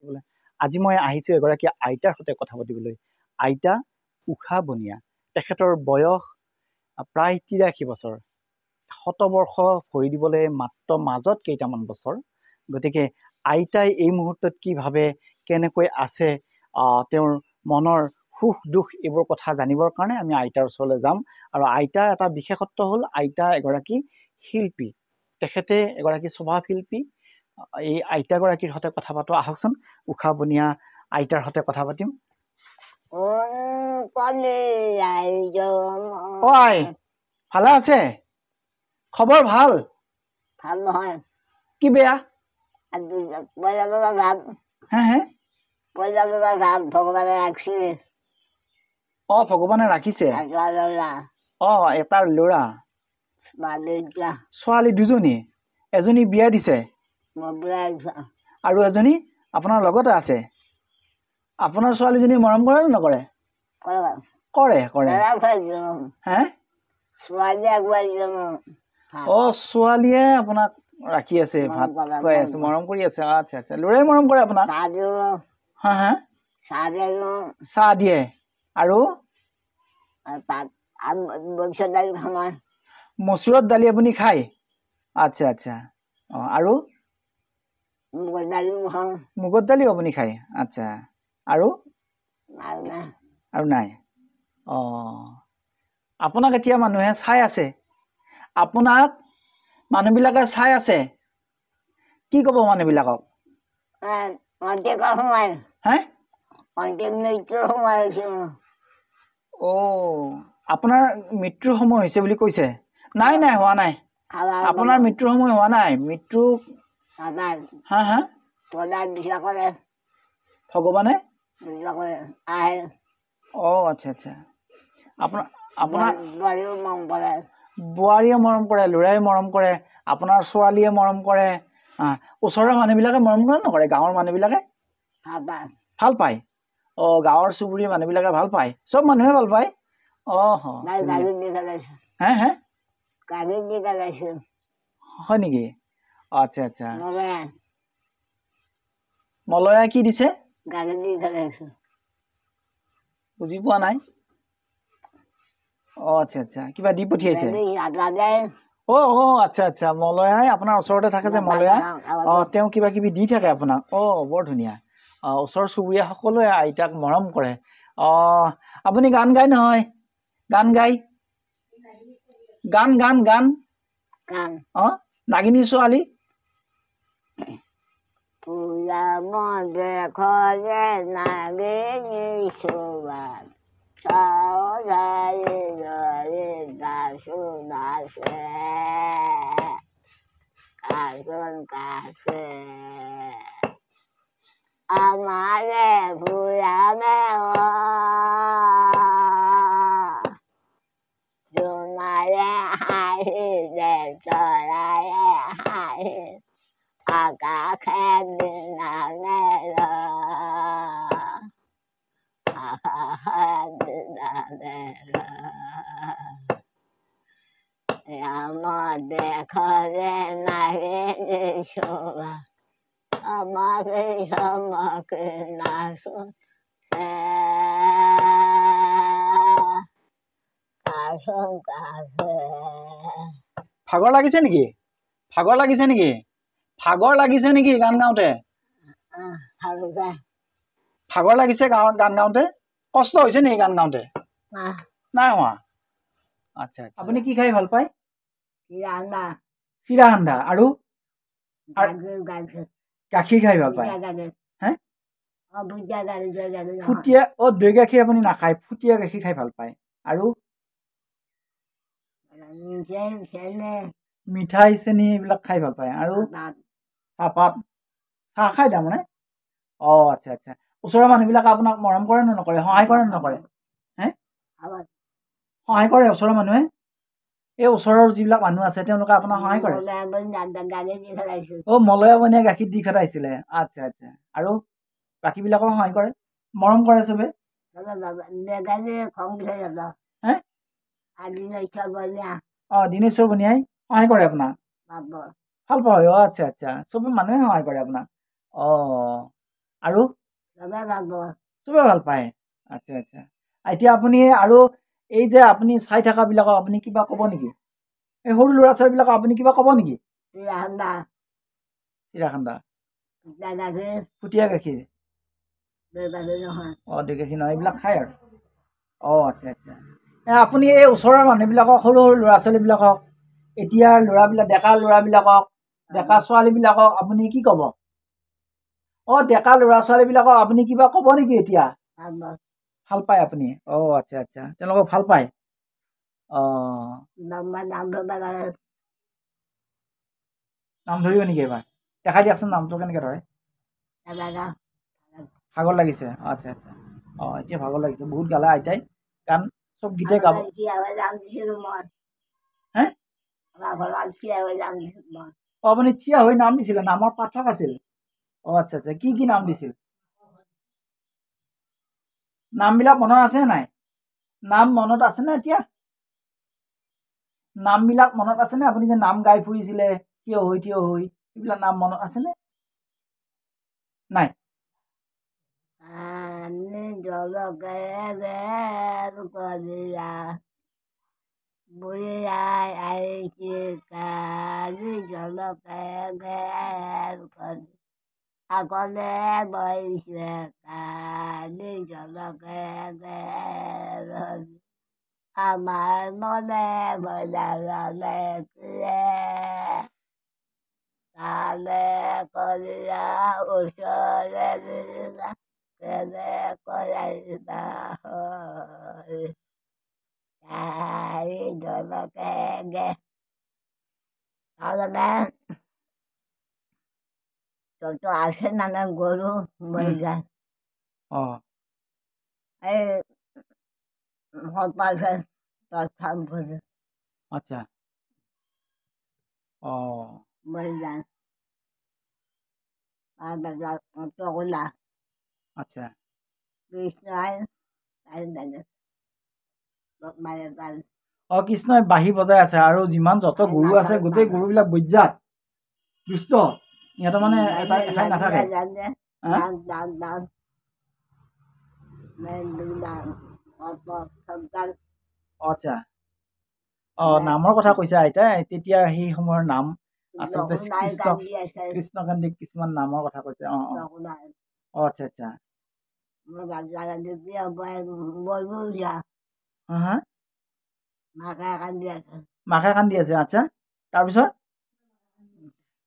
বোলে আজি মই আহিছো এগৰাকী আইতাৰ সৈতে কথা পাতিবলৈ। আইতা উষা বনিয়া, তেখেতৰ বয়স প্ৰায় ৮৩ বছৰ। শতবৰ্ষ ভৰি দিবলৈ মাত্ৰ মাজত কেইটামান বছৰ। গতিকে আইতাই এই মুহূৰ্তত কি ভাবে, কেনেকৈ আছে, তেওঁৰ মনৰ সুখ দুখ এইবোৰ কথা জানিবৰ কাৰণে আমি আইতাৰ ওচৰলৈ যাম। আৰু আইতাৰ এটা বিশেষত্ব হ'ল আইতা এগৰাকী শিল্পী, তেখেতে এগৰাকী স্বভাৱ শিল্পী। এই আইতাগৰাকীৰ সৈতে কথা পাতো, আহকচোন উষা বনিয়া আইতাৰ সৈতে কথা পাতিম। অ আই, ভালে আছে? খবৰ ভাল? ভাল নহয়। কি বেয়া? ভগৱানে ৰাখিছে। ভগৱানে ৰাখিছে। এটাৰ ল'ৰা, ছোৱালী দুজনী, এজনী বিয়া দিছে আৰু এজনী আপোনাৰ লগতে আছে। আপোনাৰ ছোৱালীজনী মৰম কৰে নে নকৰে? কৰে কৰে। হে, ছোৱালীয়ে আপোনাক ৰাখি আছে, ভাত খুৱাই আছে, মৰম কৰি আছে। আচ্ছা আচ্ছা, ল'ৰাই মৰম কৰে আপোনাক? হা হা, চাহ দিয়ে আৰু মচুৰত দালি আপুনি খায়? আচ্ছা আচ্ছা, আৰু মুগত দালিও আপুনি খায়? আচ্ছা, আৰু আৰু নাই? আপোনাক এতিয়া মানুহে চাই আছে, আপোনাক মানুহবিলাকে চাই আছে, কি ক'ব মানুহবিলাকক? আপোনাৰ মৃত্যুৰ সময় হৈছে বুলি কৈছে? নাই নাই, হোৱা নাই, আপোনাৰ মৃত্যুৰ সময় হোৱা নাই। মৃত্যু হা হা, ভগৱানে আচ্ছা আচ্ছা, আপোনাৰ বোৱাৰীয়ে মৰম কৰে, ল'ৰাই মৰম কৰে, আপোনাৰ ছোৱালীয়ে মৰম কৰে। ওচৰৰ মানুহবিলাকে মৰম কৰে নকৰে? গাঁৱৰ মানুহবিলাকে ভাল পায়? গাঁৱৰ চুবুৰীয়া মানুহবিলাকে ভাল পায়? চব মানুহে ভাল পায়? হে হে, হয় নেকি? আচ্ছা আচ্ছা, মলয়া কি দিছে? বুজি পোৱা নাই। আচ্ছা আচ্ছা, কিবা দি পঠিয়াইছে? আচ্ছা আচ্ছা, মলয়াই আপোনাৰ ওচৰতে থাকে যে, মলয়া তেওঁ কিবা কিবি দি থাকে আপোনাক। বৰ ধুনীয়া। ওচৰ চুবুৰীয়া সকলোৱে আইতাক মৰম কৰে। আপুনি গান গায় নহয়? গান গায়? গান গান গান নাগিনী ছোৱালী? আমারে ভুয়ানে জোনারে হাহিরে চড়ায়ে হাহি আকাশে দিনানে আকাশে দিনানে আমার দেখরে নাহি শোভা আমাকে আমাকে না ভাগৰ লাগিছে নেকি? ভাগৰ লাগিছে নেকি? ভাগৰ লাগিছে নেকি গান গাওঁতে? ভাগৰ লাগিছে গান গাওঁতে? কষ্ট হৈছে নেকি গান গাওঁতে? নাই হোৱা। আচ্ছা আচ্ছা, আপুনি কি খাই ভাল পায়? চিৰা সান্দা আৰু গাখীৰ খাই ভাল পায়? হে, ফুটিয়া দৈ গাখীৰ আপুনি নাখায়, ফুটিয়া গাখীৰ খাই ভাল পায়। আৰু মিঠাই চেনি এইবিলাক খাই ভাল পায়। আৰু চাহপাত, চাহ খায় তাৰমানে? আচ্ছা আচ্ছা, ওচৰৰ মানুহবিলাকে আপোনাক মৰম কৰে নে নকৰে? সহায় কৰে নে নকৰে? হে, সহায় কৰে ওচৰৰ মানুহে? এই ওচৰৰ যিবিলাক মানুহ আছে তেওঁলোকে আপোনাক সহায় কৰে? মলয়া বনিয়াই গাখীৰ দি খেদাইছিলে? আচ্ছা আচ্ছা, আৰু বাকীবিলাকক সহায় কৰে, মৰম কৰে চবে? দিনেশ্বৰ বনিয়াই সহায় কৰে আপোনাক? ভাল পায়? আচ্ছা আচ্ছা, চবে মানুহে সহায় কৰে আপোনাক? আৰু চবে ভাল পাব চবে ভাল পায় আচ্ছা আচ্ছা এতিয়া আপুনি আৰু এই যে আপুনি চাই থকাবিলাকক আপুনি কিবা ক'ব নেকি এই সৰু ল'ৰা ছোৱালীবিলাকক আপুনি কিবা ক'ব নেকি ঠাণ্ডা চিৰাখান্দা দাদাকে ফুটীয়া গাখীৰ বেবাদে নহয় দৈ গাখীৰ নহয় এইবিলাক খায় আৰু আচ্ছা আচ্ছা আপুনি এই ওচৰৰ মানুহবিলাকক সৰু সৰু ল'ৰা ছোৱালীবিলাকক এতিয়াৰ ল'ৰাবিলাক ডেকা ল'ৰাবিলাকক ডেকা ছোৱালীবিলাকক আপুনি কি ক'ব ডেকা ল'ৰা ছোৱালীবিলাকক আপুনি কিবা ক'ব নেকি এতিয়া ভাল পায় আপুনি আচ্ছা আচ্ছা তেওঁলোকক ভাল পায় নাম ধৰিব নেকি এবাৰ দেখাই দিয়কচোন নামটো কেনেকৈ ধৰে ভাগৰ লাগিছে আচ্ছা আচ্ছা এতিয়া ভাগৰ লাগিছে বহুত গালে আইতাই কাৰণ চব গীতে গাব হে আপুনি থিয় হৈ নাম দিছিলে নামৰ পাঠক আছিল আচ্ছা আচ্ছা কি কি নাম দিছিল নামবিলাক মনত আছে নাই নাম মনত আছেনে এতিয়া নামবিলাক মনত আছেনে আপুনি যে নাম গাই ফুৰিছিলে থিয় হৈ এইবিলাক নাম মনত আছেনে নাই আগলে বহিছে কালি জলকে আমাৰ মনে বজালে কালে কৰিয়া ওচৰে কেলে কৰাইবা কালি জলকে তাৰমানে তো আছে নানা গৰু মৰি যায় এই পাইছে খাম ভরে আচ্ছা মরি যায় তগলা আচ্ছা কৃষ্ণ মারে তার কৃষ্ণই বাঁহী বজাই আছে আৰু যিমান যত গৰু আছে গোটেই গৰুবিলাক বৈজাত দুষ্ট ইহঁতৰ মানে এটা এঠাই নাথাকে আচ্ছা নামৰ কথা কৈছে আইতাই তেতিয়া সেই সময়ৰ নাম আচলতে কৃষ্ণকান্তিক কিছুমান নামৰ কথা কৈছে আচ্ছা আচ্ছা মাকে কান্দি আছে আচ্ছা তাৰপিছত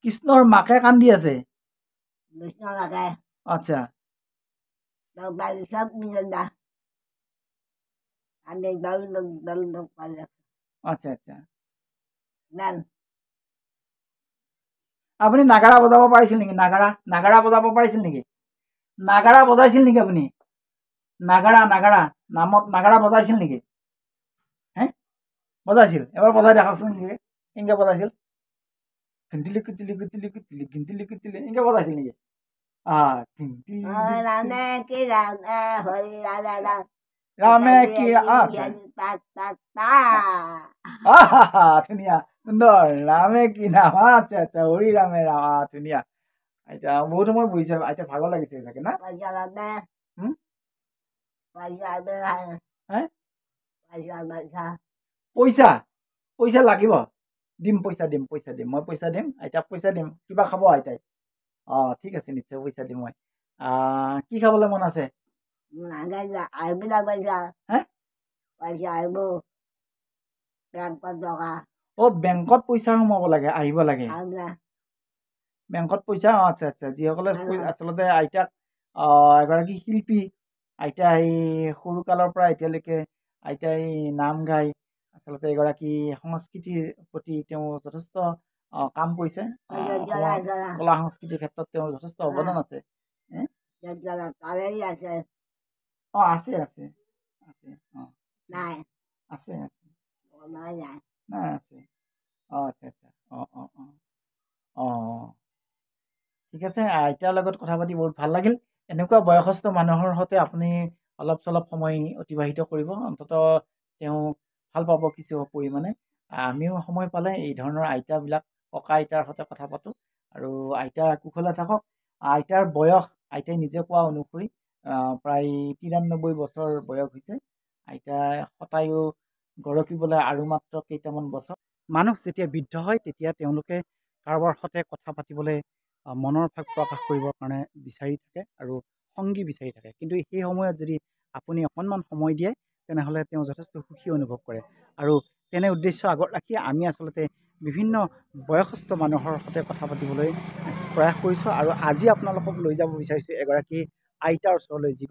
কৃষ্ণৰ মাকে কান্দি আছে আচ্ছা আচ্ছা আচ্ছা আপুনি নাগাৰা বজাব পাৰিছিল নেকি নাগাৰা বজাব পাৰিছিল নেকি নাগাৰা বজাইছিল নেকি আপুনি নাগাৰা নামত নাগাৰা বজাইছিল নেকি হে বজাইছিল এবাৰ বজাই দেখাওকচোন কেনেকৈ বজাইছিল গিন্তিলি কুতিলি কুতিলি কুতিলি গিন্তিলি কুতিলি এনেকৈ বজাইছিল নেকি ৰামে কি ধুনীয়া সুন্দৰ ৰামে কি নাম আচ্ছা আচ্ছা হৰি ৰামে ৰাম ধুনীয়া এতিয়া বহুত সময় বহিছে এতিয়া ভাগৰ লাগিছে চাগে না পইচা পইচা লাগিব দিম পইচা দিম মই পইচা দিম আইতাক পইচা দিম কিবা খাব আইতাই ঠিক আছে নিশ্চয় পইচা দিম মই কি খাবলৈ মন আছে বেংকত পইচা সোমাব লাগে আহিব লাগে বেংকত পইচা আচ্ছা আচ্ছা যিসকলে আচলতে আইতাক এগৰাকী শিল্পী আইতাই সৰুকালৰ পৰা এতিয়ালৈকে আইতাই নাম গাই আচলতে এগৰাকী সংস্কৃতিৰ প্ৰতি তেওঁ যথেষ্ট কাম কৰিছে কলা সংস্কৃতিৰ ক্ষেত্ৰত তেওঁৰ যথেষ্ট অৱদান আছে আছে আছে আছে নাই আছে আছে নাই আছে আচ্ছা আচ্ছা ঠিক আছে আইতাৰ লগত কথা পাতি বহুত ভাল লাগিল এনেকুৱা বয়সস্থ মানুহৰ সৈতে আপুনি অলপ চলপ সময় অতিবাহিত কৰিব অন্ততঃ তেওঁ ভাল পাব কিছু পৰিমাণে আমিও সময় পালে এই ধৰণৰ আইতাবিলাক ককা আইতাৰ সৈতে কথা পাতোঁ আৰু আইতা কুশলে থাকক আইতাৰ বয়স আইতাই নিজে কোৱা অনুসৰি প্ৰায় 93 বছৰ বয়স হৈছে। আইতাই শতায়ু গৰকিবলৈ আৰু মাত্ৰ কেইটামান বছৰ। মানুহ যেতিয়া বৃদ্ধ হয় তেতিয়া তেওঁলোকে কাৰোবাৰ সৈতে কথা পাতিবলৈ মনৰ ভাৱ প্ৰকাশ কৰিবৰ কাৰণে বিচাৰি থাকে আৰু সংগী বিচাৰি থাকে। কিন্তু সেই সময়ত যদি আপুনি অকণমান সময় দিয়ে তেনেহ'লে তেওঁ যথেষ্ট সুখী অনুভৱ কৰে। আৰু তেনে উদ্দেশ্য আগত ৰাখি আমি আচলতে বিভিন্ন বয়সস্থ মানুহৰ সৈতে কথা পাতিবলৈ প্ৰয়াস কৰিছোঁ। আৰু আজি আপোনালোকক লৈ যাব বিচাৰিছোঁ এগৰাকী আইতাৰ ওচৰলৈ, যি